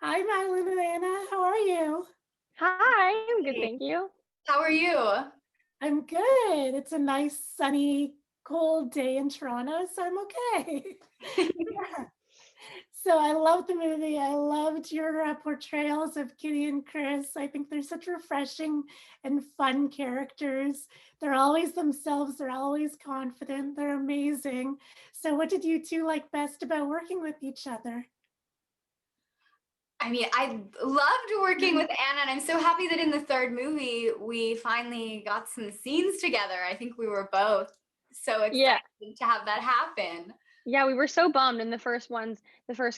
Hi, Madeleine and Anna. How are you? Hi, I'm good, Hey, thank you. how are you? I'm good. It's a nice, sunny, cold day in Toronto, so I'm okay. Yeah. So I loved the movie. I loved your portrayals of Kitty and Chris. I think they're such refreshing and fun characters. They're always themselves. They're always confident. They're amazing. So what did you two like best about working with each other? I mean, I loved working with Anna, and I'm so happy that in the third movie we finally got some scenes together. I think we were both so Yeah, excited to have that happen. yeah, we were so bummed in the first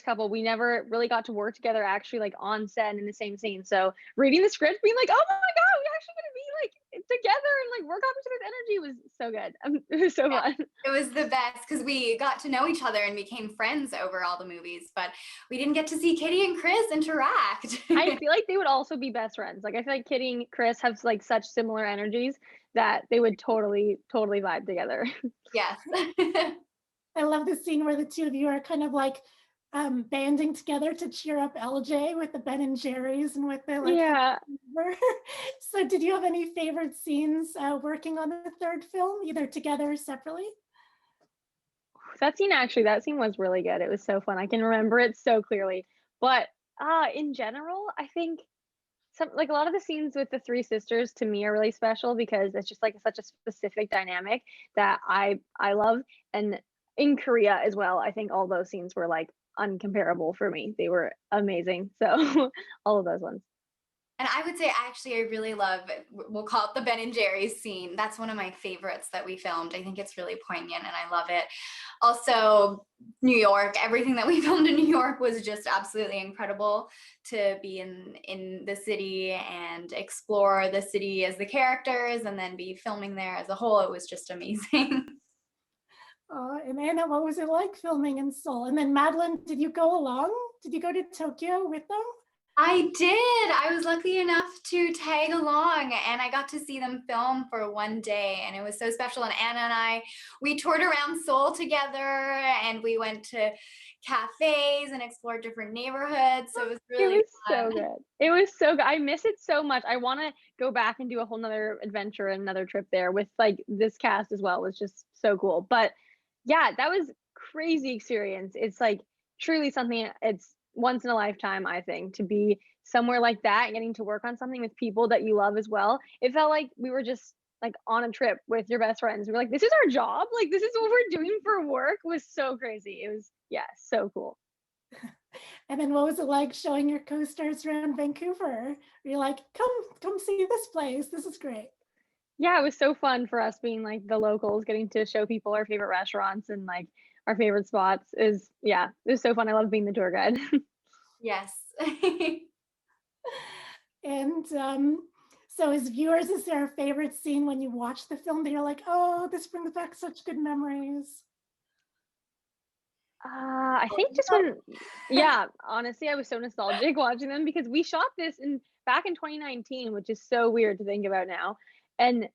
couple, we never really got to work together actually like on set and in the same scene. So reading the script, being like, oh my God, we actually gonna be like together and like work off each other's energy was so good. It was so Yeah, fun. it was the best because we got to know each other and became friends over all the movies, but we didn't get to see Kitty and Chris interact. I feel like they would also be best friends. Like I feel like Kitty and Chris have like such similar energies that they would totally vibe together. Yes. I love the scene where the two of you are kind of like banding together to cheer up LJ with the Ben and Jerry's and with the like. Yeah. So, did you have any favorite scenes working on the third film, either together or separately? That scene was really good. It was so fun. I can remember it so clearly. But in general, I think some like a lot of the scenes with the three sisters to me are really special because it's just like such a specific dynamic that I love. And in Korea as well, I think all those scenes were like uncomparable for me. They were amazing. So all of those ones. And I would say actually I really love, we'll call it the Ben and Jerry's scene. That's one of my favorites that we filmed. I think it's really poignant and I love it. Also, New York, everything that we filmed in New York was just absolutely incredible to be in the city and explore the city as the characters and then be filming there as a whole. It was just amazing. And Anna, what was it like filming in Seoul? And then Madeline, did you go along? Did you go to Tokyo with them? I did. I was lucky enough to tag along and I got to see them film for one day and it was so special. And Anna and I, we toured around Seoul together and we went to cafes and explored different neighborhoods. So it was It really was so fun. good. It was so good. I miss it so much. I want to go back and do a whole nother adventure and another trip there with like this cast as well. It was just so cool. But yeah, that was crazy experience. It's like truly something it's once in a lifetime, I think, to be somewhere like that and getting to work on something with people that you love as well. It felt like we were just like on a trip with your best friends. We were like, this is our job. Like this is what we're doing for work. It was so crazy. It was yeah, so cool. And then what was it like showing your co-stars around Vancouver? You're like, come see this place. This is great. Yeah, it was so fun for us being like the locals, getting to show people our favorite restaurants and like our favorite spots is yeah, it was so fun. I love being the tour guide. Yes. And so as viewers, is there a favorite scene when you watch the film that you're like, oh, this brings back such good memories? I think just when yeah, honestly, I was so nostalgic watching them because we shot this in back in 2019, which is so weird to think about now. And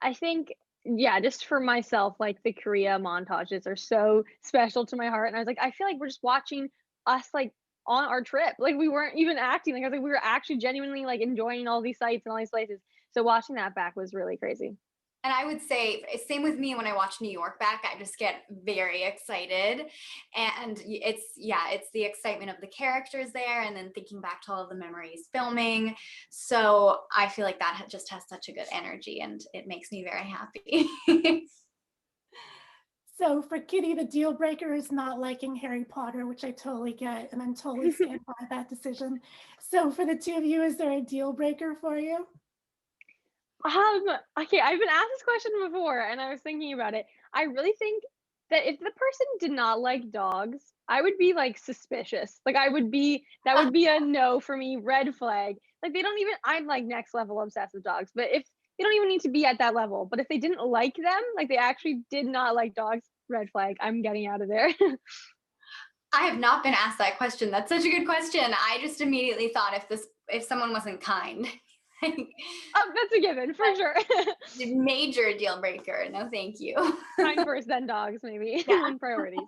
I think yeah, just for myself, like the Korea montages are so special to my heart. And I was like, I feel like we're just watching us like on our trip. Like we weren't even acting. Like I was like, we were actually genuinely like enjoying all these sites and all these places. So watching that back was really crazy. And I would say same with me when I watch New York back, I just get very excited. And it's the excitement of the characters there and then thinking back to all of the memories filming. So I feel like that just has such a good energy and it makes me very happy. So for Kitty, the deal breaker is not liking Harry Potter, which I totally get, and I'm totally stand by that decision. So for the two of you, is there a deal breaker for you? Um, okay, I've been asked this question before and I was thinking about it. I really think that if the person did not like dogs, I would be like suspicious. Like I would be that would be a no for me, red flag. Like they don't even I'm like next level obsessed with dogs, but if they don't even need to be at that level, but if they didn't like them, like they actually did not like dogs, red flag. I'm getting out of there. I have not been asked that question. That's such a good question. I just immediately thought if someone wasn't kind, like, That's a given for sure. major deal breaker. No, thank you. Kind first, then dogs, maybe Yeah. in priorities.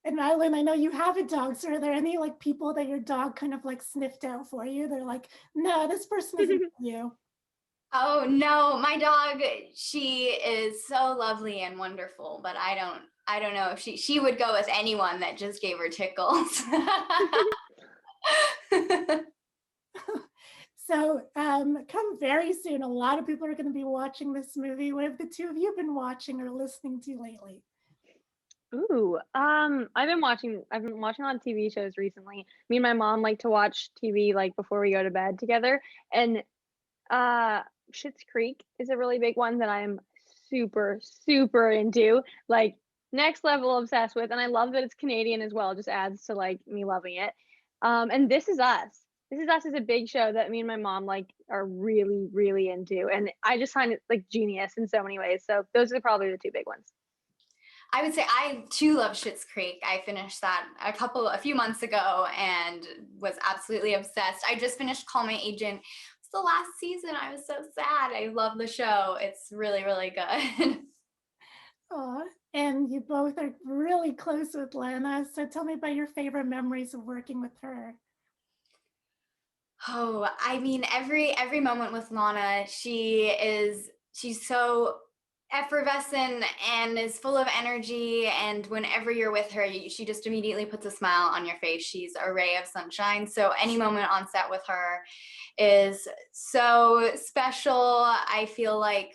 And Eileen, I know you have a dog, so are there any like people that your dog kind of like sniffed out for you? They're like, no, this person isn't for you. Oh no, my dog, she is so lovely and wonderful, but I don't know if she would go with anyone that just gave her tickles. So come very soon. A lot of people are going to be watching this movie. What have the two of you been watching or listening to lately? Ooh, I've been watching a lot of TV shows recently. Me and my mom like to watch TV like before we go to bed together. And uh Schitt's Creek is a really big one that I'm super, super into. Like next level obsessed with. And I love that it's Canadian as well. It just adds to like me loving it. And This Is Us. This Is Us is a big show that me and my mom like are really, really into. And I just find it like genius in so many ways. So those are probably the two big ones. I would say I too love Schitt's Creek. I finished that a few months ago and was absolutely obsessed. I just finished Call My Agent. It's the last season. I was so sad. I love the show. It's really, really good. Aw, and you both are really close with Lana. So tell me about your favorite memories of working with her. Oh, I mean, every moment with Lana, she's so effervescent and is full of energy. And whenever you're with her, she just immediately puts a smile on your face. She's a ray of sunshine. So any moment on set with her is so special. I feel like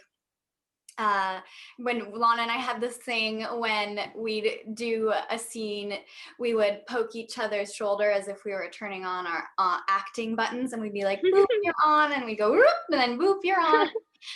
when Lana and I had this thing when we'd do a scene, we would poke each other's shoulder as if we were turning on our acting buttons, and we'd be like, boop, you're on, and we go, whoop, and then boop, you're on.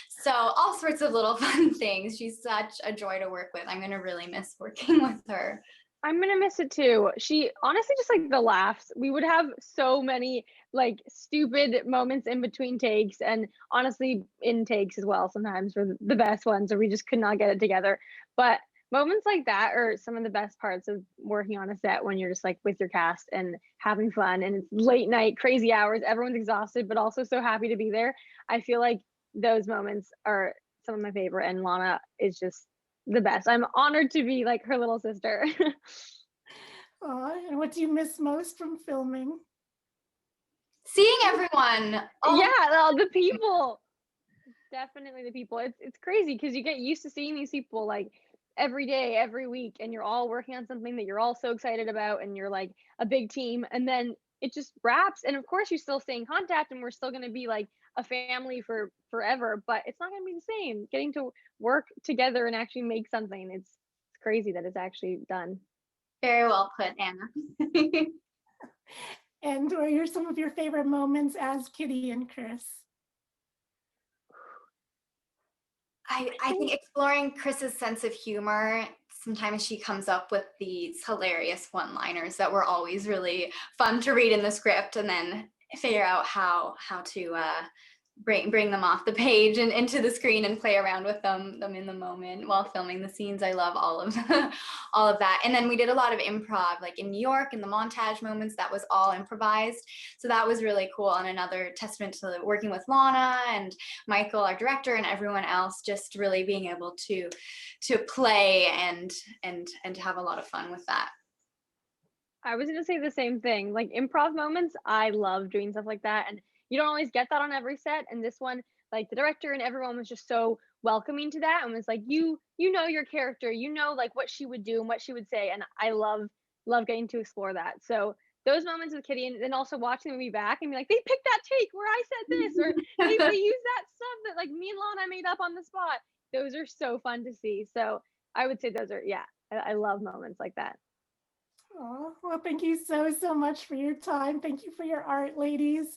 So all sorts of little fun things. She's such a joy to work with. I'm going to really miss working with her. I'm gonna miss it too. She honestly just like the laughs. We would have so many like stupid moments in between takes, and honestly in takes as well sometimes for the best ones, or we just could not get it together. But moments like that are some of the best parts of working on a set when you're just like with your cast and having fun and it's late night, crazy hours, everyone's exhausted, but also so happy to be there. I feel like those moments are some of my favorite, and Lana is just the best. I'm honored to be like her little sister. Aw, and what do you miss most from filming? Seeing everyone. Yeah, the people. Definitely the people. It's crazy because you get used to seeing these people like every day, every week, and you're all working on something that you're all so excited about, and you're like a big team, and then it just wraps. And of course, you still stay in contact, and we're still going to be like a family for forever. But it's not going to be the same. Getting to work together and actually make something. It's crazy that it's actually done. Very well put, Anna. And what are some of your favorite moments as Kitty and Chris? I think exploring Chris's sense of humor, sometimes she comes up with these hilarious one-liners that were always really fun to read in the script and then figure out how to bring them off the page and into the screen and play around with them in the moment while filming the scenes. I love all of all of that. And then we did a lot of improv, like in New York, in the montage moments, that was all improvised. So that was really cool, and another testament to working with Lana and Michael, our director, and everyone else, just really being able to play and have a lot of fun with that. I was gonna say the same thing. Like improv moments, I love doing stuff like that. And you don't always get that on every set. And this one, like the director and everyone was just so welcoming to that and was like, you know your character, you know like what she would do and what she would say. And I love getting to explore that. So those moments with Kitty, and then also watching the movie back and be like, they picked that take where I said this, or they used that stuff that like me and Lana made up on the spot. Those are so fun to see. So I would say those are, yeah, I love moments like that. Oh, well, thank you so much for your time. Thank you for your art, ladies.